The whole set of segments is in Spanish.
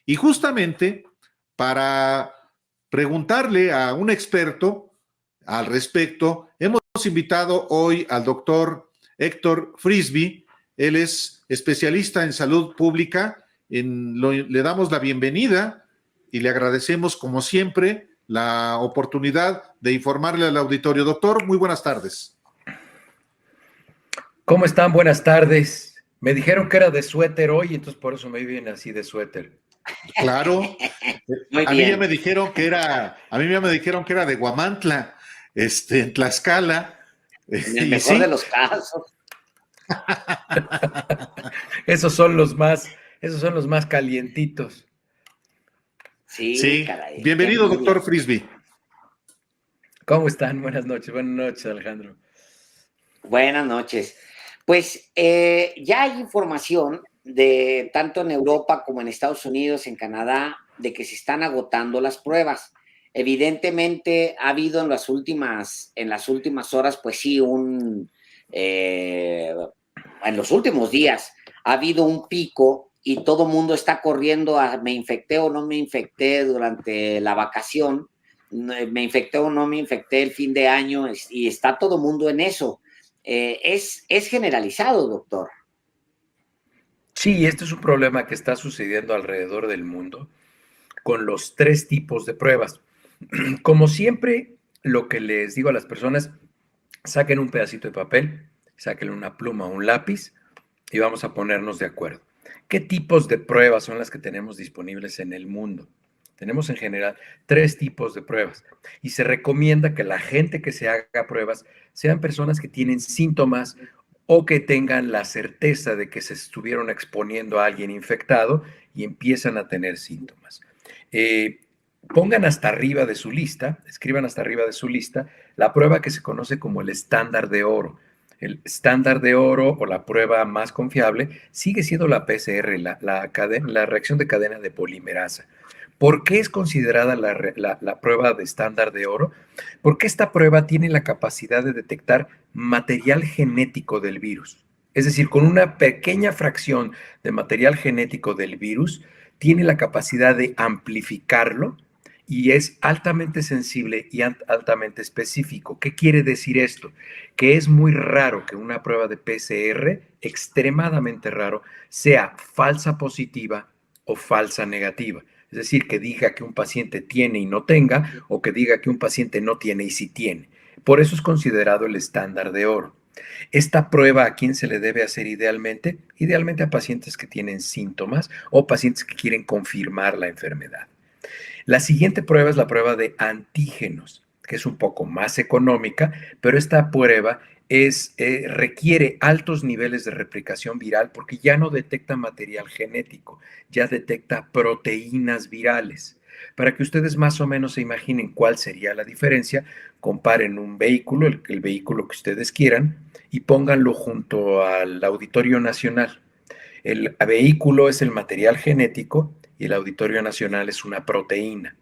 Y justamente para preguntarle a un experto al respecto, hemos invitado hoy al doctor Héctor Frisby. Él es especialista en salud pública. Le damos la bienvenida y le agradecemos, como siempre, la oportunidad de informarle al auditorio. Doctor, muy buenas tardes. ¿Cómo están? Buenas tardes. Me dijeron que era de suéter hoy, entonces por eso me vienen así de suéter. Claro. Muy a bien. mí ya me dijeron que era de Guamantla, en Tlaxcala. En el mejor de los casos. Esos son los más calientitos. Sí, caray. Bienvenido, doctor Frisby. ¿Cómo están? Buenas noches, Alejandro. Buenas noches. Pues ya hay información de tanto en Europa como en Estados Unidos, en Canadá, de que se están agotando las pruebas. Evidentemente ha habido en las últimas horas, pues sí, en los últimos días ha habido un pico y todo el mundo está corriendo a me infecté o no me infecté durante la vacación, me infecté o no me infecté el fin de año, y está todo el mundo en eso. Es generalizado, doctor. Sí, este es un problema que está sucediendo alrededor del mundo con los 3 tipos de pruebas. Como siempre, lo que les digo a las personas, saquen un pedacito de papel, saquen una pluma o un lápiz y vamos a ponernos de acuerdo. ¿Qué tipos de pruebas son las que tenemos disponibles en el mundo? Tenemos en general 3 tipos de pruebas y se recomienda que la gente que se haga pruebas sean personas que tienen síntomas o que tengan la certeza de que se estuvieron exponiendo a alguien infectado y empiezan a tener síntomas. Pongan hasta arriba de su lista, escriban hasta arriba de su lista la prueba que se conoce como el estándar de oro. El estándar de oro o la prueba más confiable sigue siendo la PCR, la reacción de cadena de polimerasa. ¿Por qué es considerada la prueba de estándar de oro? Porque esta prueba tiene la capacidad de detectar material genético del virus. Es decir, con una pequeña fracción de material genético del virus, tiene la capacidad de amplificarlo y es altamente sensible y altamente específico. ¿Qué quiere decir esto? Que es muy raro que una prueba de PCR, extremadamente raro, sea falsa positiva o falsa negativa. Es decir, que diga que un paciente tiene y no tenga, o que diga que un paciente no tiene y sí tiene. Por eso es considerado el estándar de oro. Esta prueba, ¿a quién se le debe hacer idealmente? Idealmente a pacientes que tienen síntomas o pacientes que quieren confirmar la enfermedad. La siguiente prueba es la prueba de antígenos, que es un poco más económica, pero esta prueba requiere altos niveles de replicación viral porque ya no detecta material genético, ya detecta proteínas virales. Para que ustedes más o menos se imaginen cuál sería la diferencia, comparen un vehículo, el vehículo que ustedes quieran, y pónganlo junto al Auditorio Nacional. El vehículo es el material genético y el Auditorio Nacional es una proteína.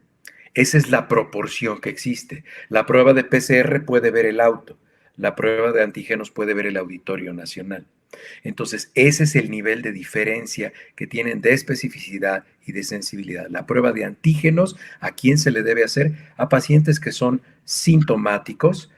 Esa es la proporción que existe. La prueba de PCR puede ver el auto, la prueba de antígenos puede ver el Auditorio Nacional. Entonces, ese es el nivel de diferencia que tienen de especificidad y de sensibilidad. La prueba de antígenos, ¿a quién se le debe hacer? A pacientes que son sintomáticos,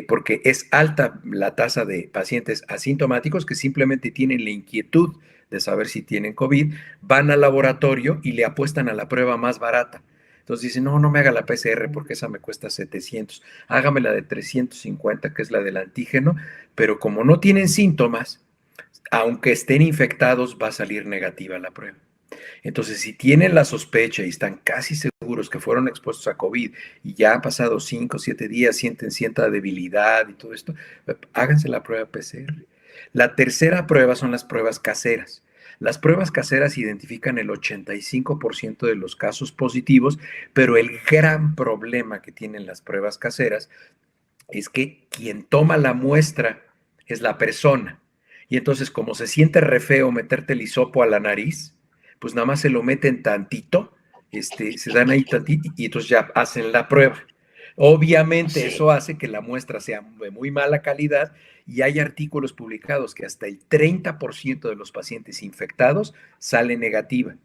porque es alta la tasa de pacientes asintomáticos que simplemente tienen la inquietud de saber si tienen COVID, van al laboratorio y le apuestan a la prueba más barata. Entonces dicen, no me haga la PCR porque esa me cuesta 700. Hágame la de 350, que es la del antígeno, pero como no tienen síntomas, aunque estén infectados, va a salir negativa la prueba. Entonces, si tienen la sospecha y están casi seguros que fueron expuestos a COVID y ya han pasado 5 o 7 días, sienten cierta debilidad y todo esto, háganse la prueba PCR. La tercera prueba son las pruebas caseras. Las pruebas caseras identifican el 85% de los casos positivos, pero el gran problema que tienen las pruebas caseras es que quien toma la muestra es la persona. Y entonces, como se siente re feo meterte el hisopo a la nariz, pues nada más se lo meten tantito, se dan ahí tantito y entonces ya hacen la prueba. Obviamente eso hace que la muestra sea de muy mala calidad y hay artículos publicados que hasta el 30% de los pacientes infectados sale negativa.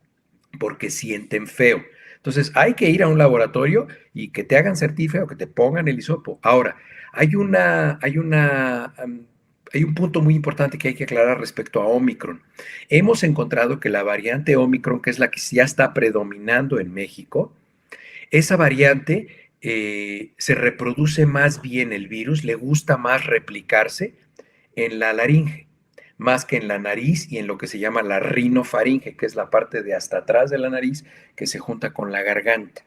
porque sienten feo. Entonces, hay que ir a un laboratorio y que te hagan sentir feo, que te pongan el hisopo. Ahora, hay un punto muy importante que hay que aclarar respecto a Omicron. Hemos encontrado que la variante Omicron, que es la que ya está predominando en México, esa variante se reproduce más bien el virus, le gusta más replicarse en la laringe, más que en la nariz y en lo que se llama la rinofaringe, que es la parte de hasta atrás de la nariz que se junta con la garganta.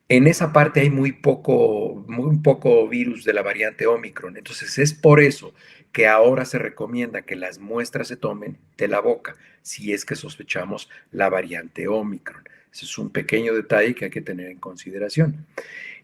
En esa parte hay muy poco virus de la variante Omicron. Entonces es por eso que ahora se recomienda que las muestras se tomen de la boca, si es que sospechamos la variante Omicron. Ese es un pequeño detalle que hay que tener en consideración.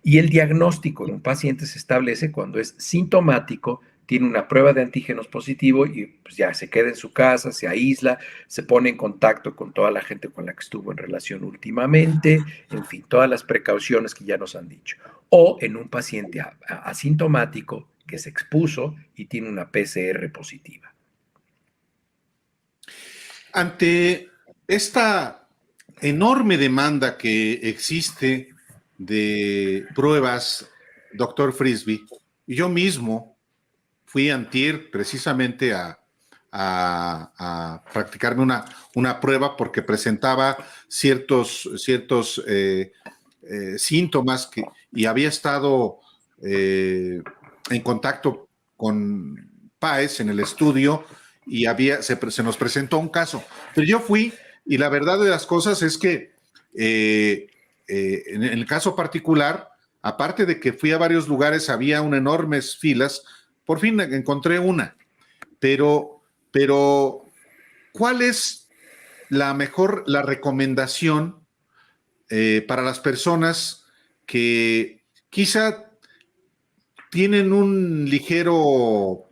Y el diagnóstico en un paciente se establece cuando es sintomático, tiene una prueba de antígenos positivo y pues ya se queda en su casa, se aísla, se pone en contacto con toda la gente con la que estuvo en relación últimamente, en fin, todas las precauciones que ya nos han dicho. O en un paciente asintomático que se expuso y tiene una PCR positiva. Ante esta enorme demanda que existe de pruebas, doctor Frisby, yo mismo fui antier precisamente a practicarme una prueba porque presentaba ciertos síntomas y había estado en contacto con Páez en el estudio y se nos presentó un caso. Pero yo fui y la verdad de las cosas es que en el caso particular, aparte de que fui a varios lugares, había enormes filas. Por fin encontré una, pero ¿cuál es la recomendación para las personas que quizá tienen un ligero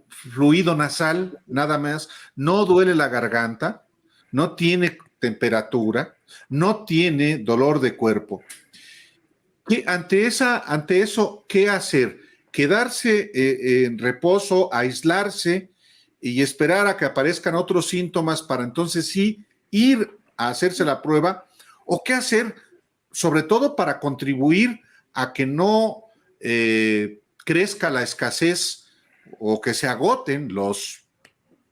fluido nasal, nada más, no duele la garganta, no tiene temperatura, no tiene dolor de cuerpo? Ante eso, ¿qué hacer? ¿Quedarse en reposo, aislarse y esperar a que aparezcan otros síntomas para entonces sí ir a hacerse la prueba? ¿O qué hacer, sobre todo para contribuir a que no crezca la escasez o que se agoten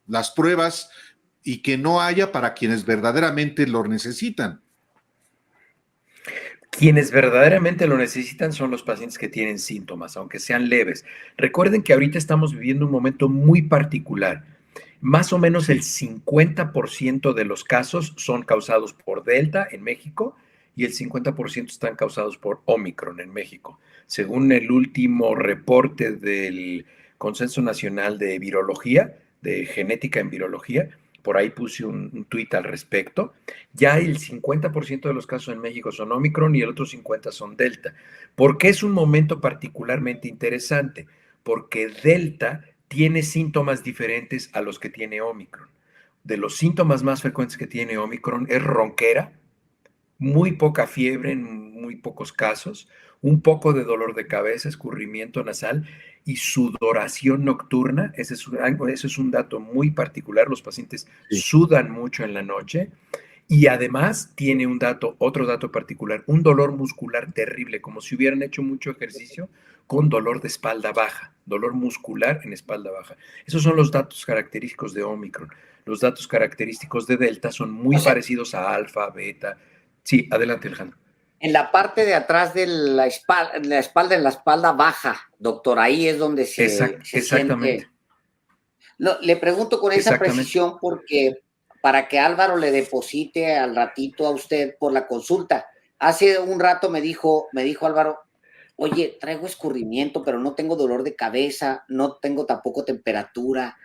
las pruebas y que no haya para quienes verdaderamente lo necesitan? Quienes verdaderamente lo necesitan son los pacientes que tienen síntomas, aunque sean leves. Recuerden que ahorita estamos viviendo un momento muy particular. Más o menos el 50% de los casos son causados por Delta en México y el 50% están causados por Omicron en México. Según el último reporte del Consenso Nacional de Virología, de Genética en Virología, por ahí puse un tuit al respecto, ya el 50% de los casos en México son Omicron y el otro 50% son Delta. ¿Por qué es un momento particularmente interesante? Porque Delta tiene síntomas diferentes a los que tiene Omicron. De los síntomas más frecuentes que tiene Omicron es ronquera, muy poca fiebre en muy pocos casos, un poco de dolor de cabeza, escurrimiento nasal y sudoración nocturna. Ese es un dato muy particular. Los pacientes sudan mucho en la noche. Y además tiene otro dato particular, un dolor muscular terrible, como si hubieran hecho mucho ejercicio con dolor de espalda baja, dolor muscular en espalda baja. Esos son los datos característicos de Omicron. Los datos característicos de Delta son muy parecidos a alfa, beta. Sí, adelante, Alejandro. En la parte de atrás de la espalda baja, doctor, ahí es donde se exactamente. siente. Le pregunto con esa precisión porque para que Álvaro le deposite al ratito a usted por la consulta. Hace un rato me dijo Álvaro, oye, traigo escurrimiento, pero no tengo dolor de cabeza, no tengo tampoco temperatura.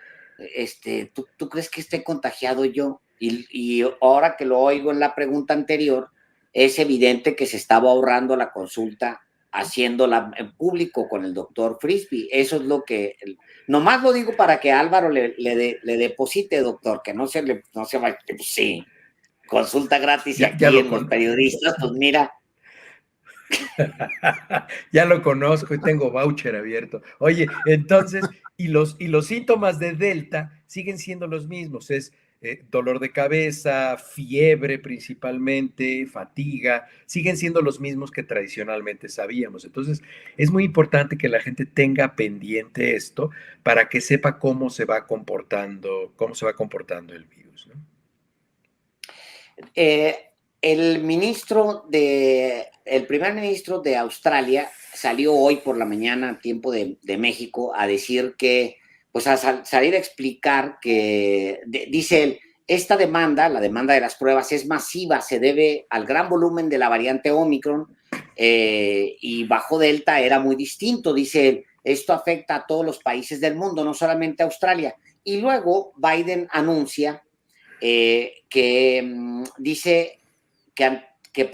¿Tú crees que esté contagiado yo? Y ahora que lo oigo en la pregunta anterior, es evidente que se estaba ahorrando la consulta haciéndola en público con el doctor Frisby. Eso es lo que... Nomás lo digo para que Álvaro le deposite, doctor, que no se va... Sí, consulta gratis y aquí en los periodistas, pues mira... Ya lo conozco y tengo voucher abierto. Oye, entonces, y los síntomas de Delta siguen siendo los mismos. Es dolor de cabeza, fiebre principalmente, fatiga, siguen siendo los mismos que tradicionalmente sabíamos. Entonces, es muy importante que la gente tenga pendiente esto para que sepa cómo se va comportando el virus, ¿no? El primer ministro de Australia salió hoy por la mañana, tiempo de México, a decir que, pues a salir a explicar que, dice él, esta demanda, la demanda de las pruebas es masiva, se debe al gran volumen de la variante Omicron y bajo Delta era muy distinto, dice él, esto afecta a todos los países del mundo, no solamente a Australia. Y luego Biden anuncia que dice que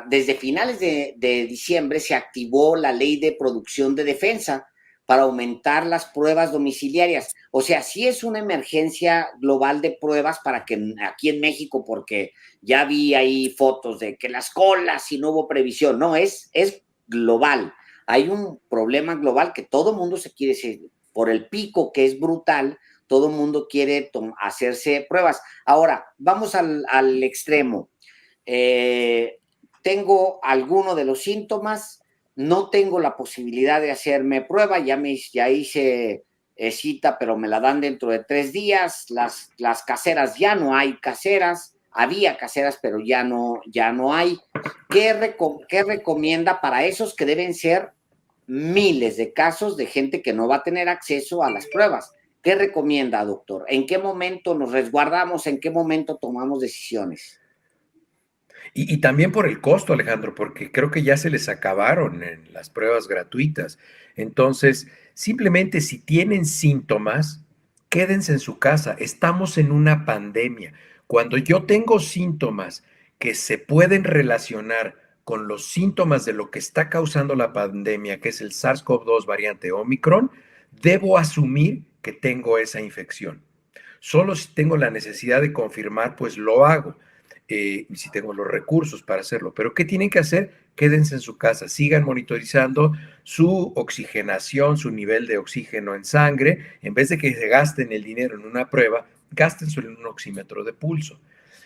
desde finales de diciembre se activó la ley de producción de defensa para aumentar las pruebas domiciliarias. O sea, sí es una emergencia global de pruebas para que aquí en México, porque ya vi ahí fotos de que las colas y no hubo previsión. No, es global. Hay un problema global que todo el mundo se quiere, por el pico que es brutal, todo el mundo quiere hacerse pruebas. Ahora, vamos al extremo. Tengo alguno de los síntomas, no tengo la posibilidad de hacerme prueba, ya hice cita, pero me la dan dentro de 3 días, las caseras ya no hay caseras, había caseras, pero ya no hay. ¿Qué recomienda para esos que deben ser miles de casos de gente que no va a tener acceso a las pruebas? ¿Qué recomienda, doctor? ¿En qué momento nos resguardamos? ¿En qué momento tomamos decisiones? Y también por el costo, Alejandro, porque creo que ya se les acabaron en las pruebas gratuitas. Entonces, simplemente si tienen síntomas, quédense en su casa. Estamos en una pandemia. Cuando yo tengo síntomas que se pueden relacionar con los síntomas de lo que está causando la pandemia, que es el SARS-CoV-2 variante Omicron, debo asumir que tengo esa infección. Solo si tengo la necesidad de confirmar, pues lo hago. Si tengo los recursos para hacerlo. Pero ¿qué tienen que hacer? Quédense en su casa, sigan monitorizando su oxigenación, su nivel de oxígeno en sangre. En vez de que se gasten el dinero en una prueba, gástenselo en un oxímetro de pulso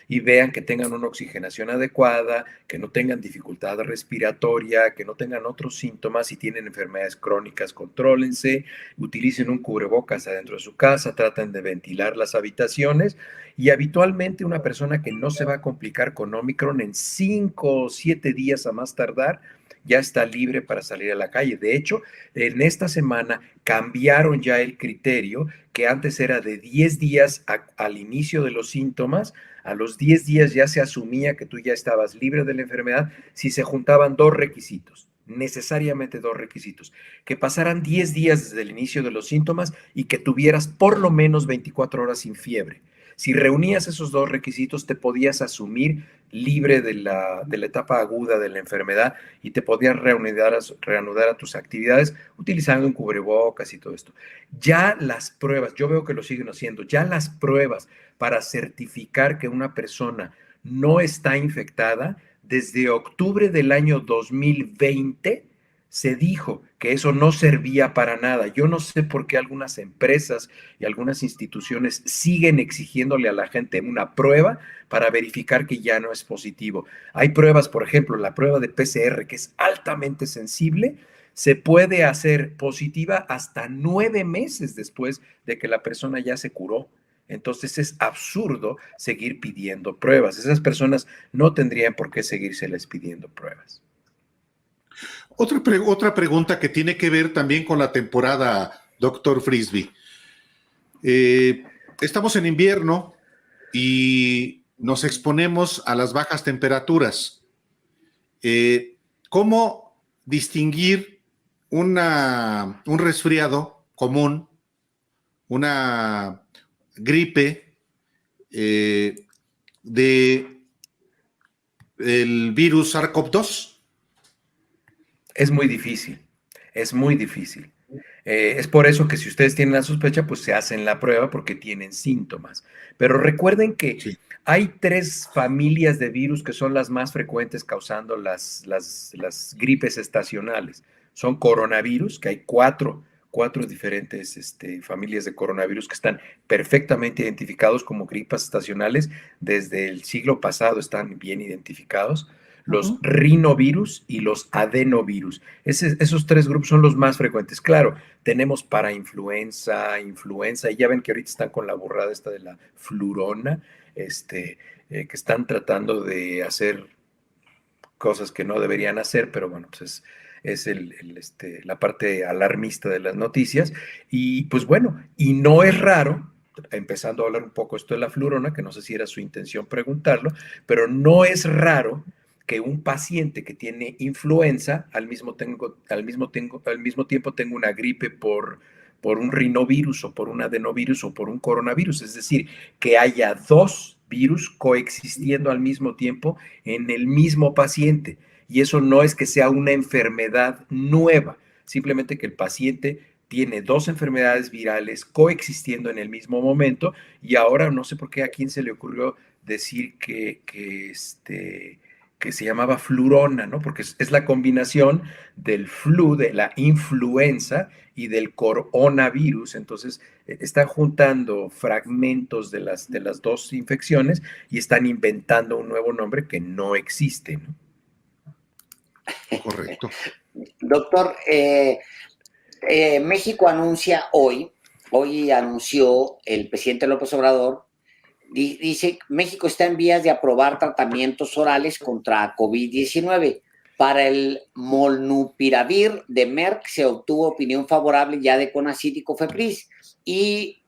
y vean que tengan una oxigenación adecuada, que no tengan dificultad respiratoria, que no tengan otros síntomas. Si tienen enfermedades crónicas, contrólense, utilicen un cubrebocas adentro de su casa, traten de ventilar las habitaciones y habitualmente una persona que no se va a complicar con Omicron en 5 o 7 días a más tardar, ya está libre para salir a la calle. De hecho, en esta semana cambiaron ya el criterio, que antes era de 10 días al inicio de los síntomas. A los 10 días ya se asumía que tú ya estabas libre de la enfermedad si se juntaban 2 requisitos, necesariamente 2 requisitos, que pasaran 10 días desde el inicio de los síntomas y que tuvieras por lo menos 24 horas sin fiebre. Si reunías esos 2 requisitos, te podías asumir libre de la etapa aguda de la enfermedad y te podías reanudar a tus actividades utilizando un cubrebocas y todo esto. Ya las pruebas, yo veo que lo siguen haciendo, ya las pruebas para certificar que una persona no está infectada, desde octubre del año 2020 se dijo que eso no servía para nada. Yo no sé por qué algunas empresas y algunas instituciones siguen exigiéndole a la gente una prueba para verificar que ya no es positivo. Hay pruebas, por ejemplo, la prueba de PCR, que es altamente sensible, se puede hacer positiva hasta 9 meses después de que la persona ya se curó. Entonces es absurdo seguir pidiendo pruebas. Esas personas no tendrían por qué seguírseles pidiendo pruebas. Otra pregunta que tiene que ver también con la temporada, doctor Frisby. Estamos en invierno y nos exponemos a las bajas temperaturas. ¿Cómo distinguir un resfriado común, una gripe del virus SARS-CoV-2? Es muy difícil, es muy difícil. Es por eso que si ustedes tienen la sospecha, pues se hacen la prueba porque tienen síntomas. Pero recuerden que Sí. hay 3 familias de virus que son las más frecuentes causando las gripes estacionales. Son coronavirus, que hay 4 4 diferentes familias de coronavirus que están perfectamente identificados como gripas estacionales. Desde el siglo pasado están bien identificados. Los rinovirus y los adenovirus. Esos 3 grupos son los más frecuentes. Claro, tenemos para influenza, y ya ven que ahorita están con la burrada esta de la flurona, que están tratando de hacer cosas que no deberían hacer, pero bueno, pues es la parte alarmista de las noticias. Y pues bueno, y no es raro, empezando a hablar un poco esto de la flurona, que no sé si era su intención preguntarlo, pero no es raro que un paciente que tiene influenza al mismo tiempo tenga una gripe por un rinovirus o por un adenovirus o por un coronavirus, es decir, que haya 2 virus coexistiendo al mismo tiempo en el mismo paciente. Y eso no es que sea una enfermedad nueva, simplemente que el paciente tiene 2 enfermedades virales coexistiendo en el mismo momento, y ahora no sé por qué a quién se le ocurrió decir que se llamaba flurona, ¿no? Porque es la combinación del flu, de la influenza y del coronavirus. Entonces, están juntando fragmentos de las 2 infecciones y están inventando un nuevo nombre que no existe, ¿no? Correcto. Doctor, México anuncia hoy anunció el presidente López Obrador, dice, México está en vías de aprobar tratamientos orales contra COVID-19. Para el molnupiravir de Merck se obtuvo opinión favorable ya de CONACYT y COFEPRIS, y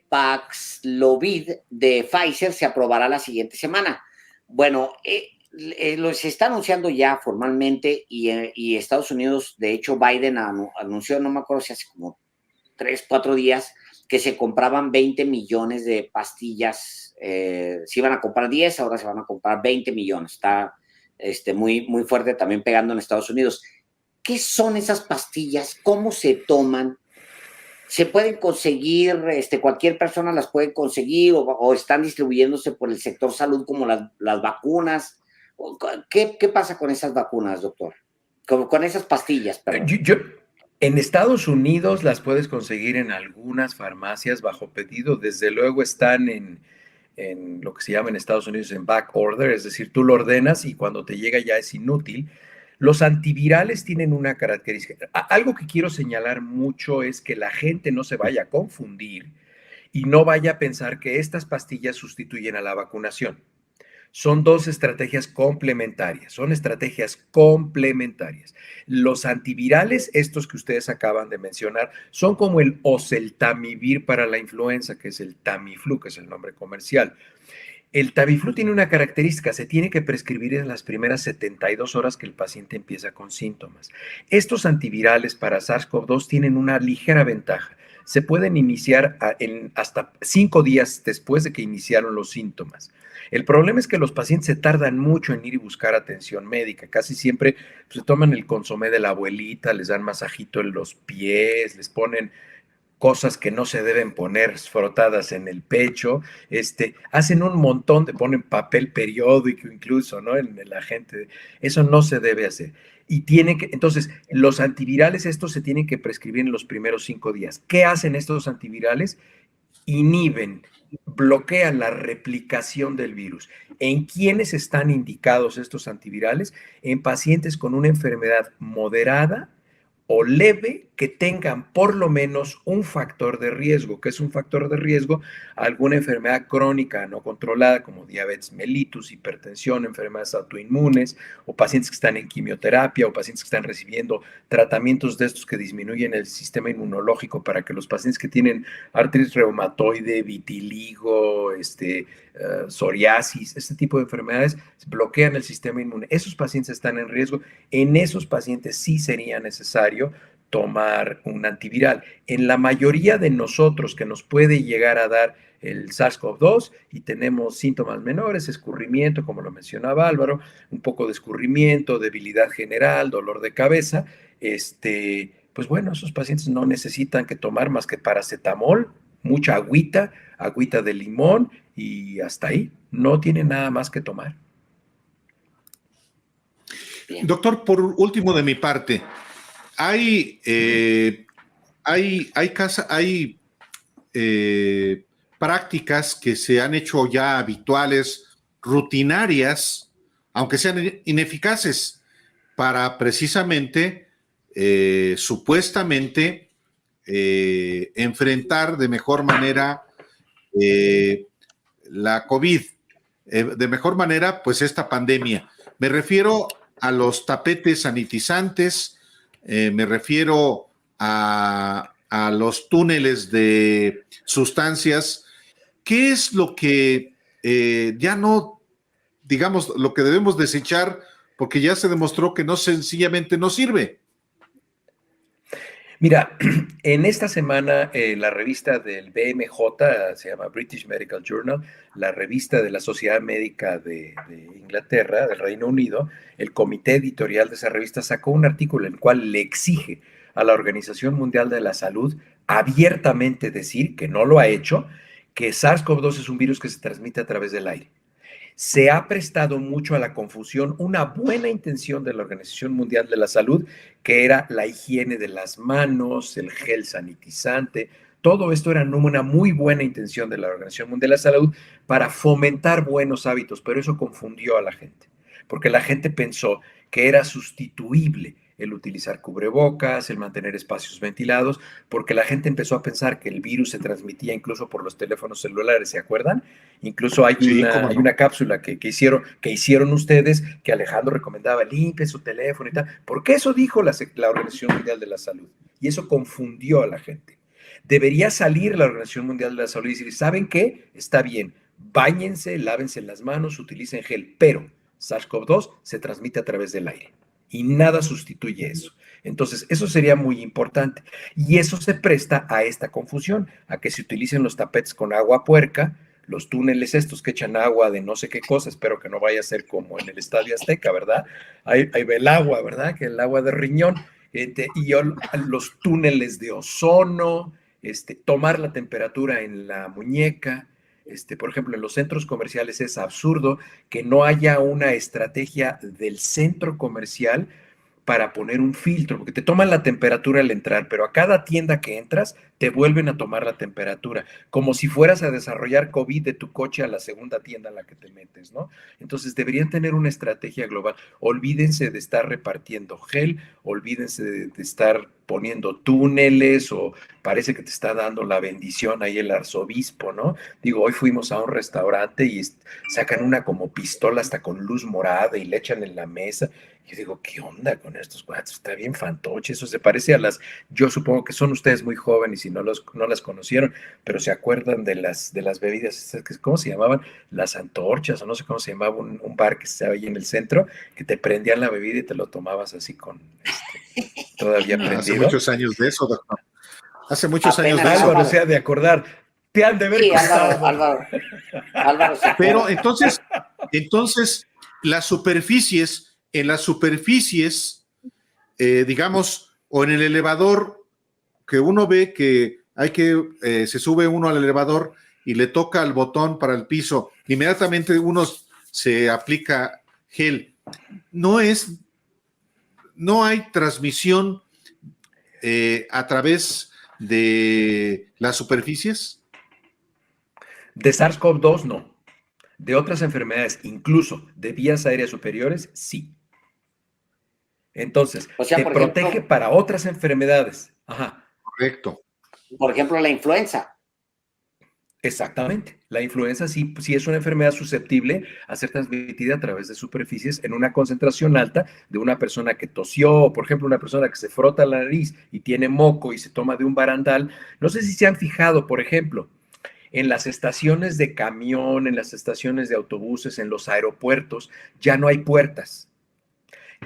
Paxlovid de Pfizer se aprobará la siguiente semana. Bueno, se está anunciando ya formalmente, y Estados Unidos, de hecho Biden anunció, no me acuerdo si hace como 3, 4 días, que se compraban 20 millones de pastillas. Se iban a comprar 10, ahora se van a comprar 20 millones. Está muy, muy fuerte también pegando en Estados Unidos. ¿Qué son esas pastillas? ¿Cómo se toman? ¿Se pueden conseguir? ¿Cualquier persona las puede conseguir o están distribuyéndose por el sector salud como las vacunas? ¿Qué pasa con esas vacunas, doctor? Con esas pastillas, perdón. En Estados Unidos las puedes conseguir en algunas farmacias bajo pedido. Desde luego están en lo que se llama en Estados Unidos en back order, es decir, tú lo ordenas y cuando te llega ya es inútil. Los antivirales tienen una característica. Algo que quiero señalar mucho es que la gente no se vaya a confundir y no vaya a pensar que estas pastillas sustituyen a la vacunación. Son 2 estrategias complementarias, Los antivirales, estos que ustedes acaban de mencionar, son como el oseltamivir para la influenza, que es el Tamiflu, que es el nombre comercial. El Tamiflu tiene una característica, se tiene que prescribir en las primeras 72 horas que el paciente empieza con síntomas. Estos antivirales para SARS-CoV-2 tienen una ligera ventaja. Se pueden iniciar hasta 5 días después de que iniciaron los síntomas. El problema es que los pacientes se tardan mucho en ir y buscar atención médica. Casi siempre se toman el consomé de la abuelita, les dan masajito en los pies, les ponen cosas que no se deben poner frotadas en el pecho, hacen un montón, ponen papel periódico incluso, ¿no? En la gente. Eso no se debe hacer. Y entonces, los antivirales, estos se tienen que prescribir en los primeros 5 días. ¿Qué hacen estos antivirales? Inhiben, bloquean la replicación del virus. ¿En quiénes están indicados estos antivirales? En pacientes con una enfermedad moderada o leve que tengan por lo menos un factor de riesgo. ¿Qué es un factor de riesgo? Alguna enfermedad crónica no controlada como diabetes mellitus, hipertensión, enfermedades autoinmunes, o pacientes que están en quimioterapia, o pacientes que están recibiendo tratamientos de estos que disminuyen el sistema inmunológico para que los pacientes que tienen artritis reumatoide, vitiligo, psoriasis, este tipo de enfermedades bloquean el sistema inmune. Esos pacientes están en riesgo. En esos pacientes sí sería necesario tomar un antiviral. En la mayoría de nosotros que nos puede llegar a dar el SARS-CoV-2 y tenemos síntomas menores, escurrimiento, como lo mencionaba Álvaro, un poco de escurrimiento, debilidad general, dolor de cabeza, pues bueno, esos pacientes no necesitan que tomar más que paracetamol, mucha agüita de limón y hasta ahí. No tienen nada más que tomar. Doctor, por último de mi parte, hay hay prácticas que se han hecho ya habituales, rutinarias, aunque sean ineficaces, para precisamente, supuestamente, enfrentar de mejor manera la COVID, de mejor manera, pues esta pandemia. Me refiero a los tapetes sanitizantes, me refiero a los túneles de sustancias. ¿Qué es lo que ya no, digamos, lo que debemos desechar porque ya se demostró que no, sencillamente no sirve? Mira, en esta semana la revista del BMJ, se llama British Medical Journal, la revista de la Sociedad Médica de Inglaterra, del Reino Unido, el comité editorial de esa revista sacó un artículo en el cual le exige a la Organización Mundial de la Salud abiertamente decir, que no lo ha hecho, que SARS-CoV-2 es un virus que se transmite a través del aire. Se ha prestado mucho a la confusión una buena intención de la Organización Mundial de la Salud, que era la higiene de las manos, el gel sanitizante. Todo esto era una muy buena intención de la Organización Mundial de la Salud para fomentar buenos hábitos, pero eso confundió a la gente, porque la gente pensó que era sustituible el utilizar cubrebocas, el mantener espacios ventilados, porque la gente empezó a pensar que el virus se transmitía incluso por los teléfonos celulares, ¿se acuerdan? Incluso hay una cápsula que hicieron ustedes, que Alejandro recomendaba, limpie su teléfono y tal, porque eso dijo la Organización Mundial de la Salud, y eso confundió a la gente. Debería salir la Organización Mundial de la Salud y decir, ¿saben qué? Está bien, báñense, lávense las manos, utilicen gel, pero SARS-CoV-2 se transmite a través del aire y nada sustituye eso. Entonces, eso sería muy importante. Y eso se presta a esta confusión, a que se utilicen los tapetes con agua puerca, los túneles estos que echan agua de no sé qué cosa, espero que no vaya a ser como en el Estadio Azteca, ¿verdad? Ahí ve el agua, ¿verdad? Que el agua de riñón, y los túneles de ozono, tomar la temperatura en la muñeca. Por ejemplo, en los centros comerciales es absurdo que no haya una estrategia del centro comercial para poner un filtro, porque te toman la temperatura al entrar, pero a cada tienda que entras te vuelven a tomar la temperatura, como si fueras a desarrollar COVID de tu coche a la segunda tienda en la que te metes, ¿no? Entonces deberían tener una estrategia global. Olvídense de estar repartiendo gel, olvídense de estar poniendo túneles, o parece que te está dando la bendición ahí el arzobispo, ¿no? Digo, hoy fuimos a un restaurante y sacan una como pistola hasta con luz morada y le echan en la mesa. Yo digo, ¿qué onda con estos cuates? Está bien fantoche, eso se parece a las, yo supongo que son ustedes muy jóvenes y no las conocieron, pero se acuerdan de las bebidas, ¿cómo se llamaban? Las antorchas, o no sé cómo se llamaba, un bar que estaba ahí en el centro, que te prendían la bebida y te lo tomabas así con, todavía prendido. Hace muchos años de eso, doctor. Hace muchos años de eso. Álvaro se ha de acordar. Te han de ver. Sí, Álvaro. Pero entonces, las superficies, en las superficies, digamos, o en el elevador, que uno ve que se sube uno al elevador y le toca el botón para el piso, inmediatamente uno se aplica gel. No hay transmisión a través de las superficies. De SARS-CoV-2 no. De otras enfermedades, incluso de vías aéreas superiores, sí. Entonces, o sea, te protege ejemplo, para otras enfermedades. Ajá. Correcto. Por ejemplo, la influenza. Exactamente. La influenza sí es una enfermedad susceptible a ser transmitida a través de superficies en una concentración alta de una persona que tosió, por ejemplo, una persona que se frota la nariz y tiene moco y se toma de un barandal. No sé si se han fijado, por ejemplo, en las estaciones de camión, en las estaciones de autobuses, en los aeropuertos, ya no hay puertas.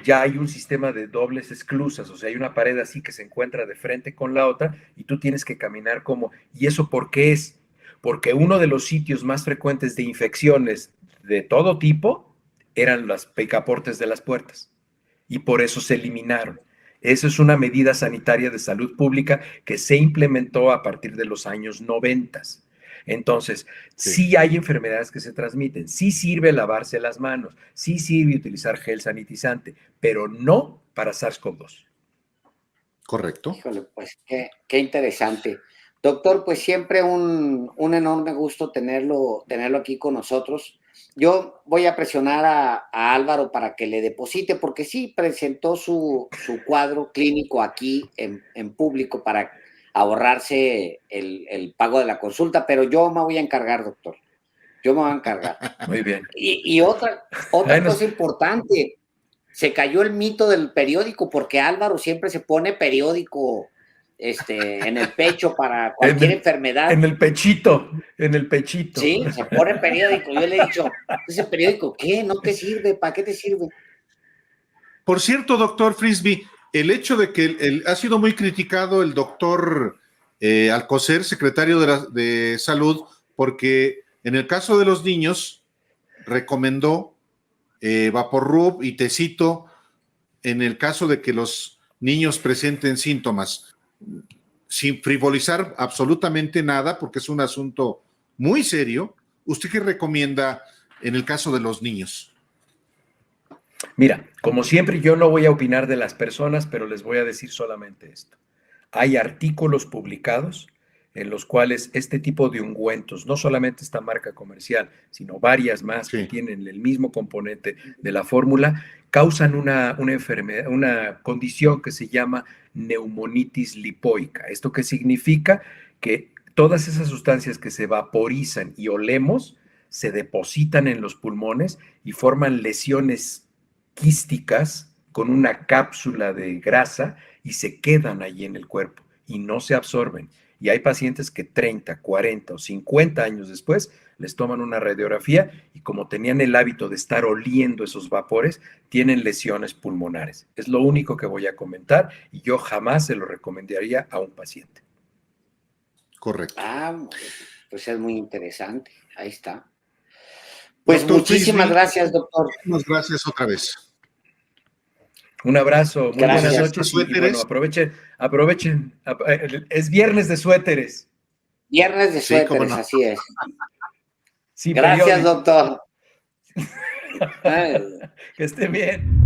Ya hay un sistema de dobles esclusas, o sea, hay una pared así que se encuentra de frente con la otra y tú tienes que caminar como... ¿Y eso por qué es? Porque uno de los sitios más frecuentes de infecciones de todo tipo eran los picaportes de las puertas y por eso se eliminaron. Eso es una medida sanitaria de salud pública que se implementó a partir de los años 90. Entonces, sí hay enfermedades que se transmiten, sí sirve lavarse las manos, sí sirve utilizar gel sanitizante, pero no para SARS-CoV-2. Correcto. Híjole, pues qué interesante. Doctor, pues siempre un enorme gusto tenerlo aquí con nosotros. Yo voy a presionar a Álvaro para que le deposite, porque sí presentó su cuadro clínico aquí en público para ahorrarse el pago de la consulta, pero yo me voy a encargar, doctor. Yo me voy a encargar. Muy bien. Y otra cosa importante, se cayó el mito del periódico, porque Álvaro siempre se pone periódico en el pecho para cualquier enfermedad. En el pechito. Sí, se pone periódico. Yo le he dicho, ¿ese periódico qué? ¿No te sirve? ¿Para qué te sirve? Por cierto, doctor Frisby, el hecho de que ha sido muy criticado el doctor Alcocer, secretario de Salud, porque en el caso de los niños recomendó Vaporrub y tecito en el caso de que los niños presenten síntomas, sin frivolizar absolutamente nada, porque es un asunto muy serio. ¿Usted qué recomienda en el caso de los niños? Mira, como siempre, yo no voy a opinar de las personas, pero les voy a decir solamente esto. Hay artículos publicados en los cuales este tipo de ungüentos, no solamente esta marca comercial, sino varias más que tienen el mismo componente de la fórmula, causan una enfermedad, una condición que se llama neumonitis lipoica. ¿Esto qué significa? Que todas esas sustancias que se vaporizan y olemos se depositan en los pulmones y forman lesiones quísticas con una cápsula de grasa y se quedan allí en el cuerpo y no se absorben. Y hay pacientes que 30, 40 o 50 años después les toman una radiografía y como tenían el hábito de estar oliendo esos vapores, tienen lesiones pulmonares. Es lo único que voy a comentar y yo jamás se lo recomendaría a un paciente. Correcto. Pues es muy interesante. Ahí está. Pues doctor muchísimas Frisby, gracias, doctor. Muchas gracias otra vez. Un abrazo, muy Gracias. buenas noches y bueno, aprovechen. Es viernes de suéteres. Viernes de suéteres, no. Así es. Sí, gracias, doctor. Que esté bien.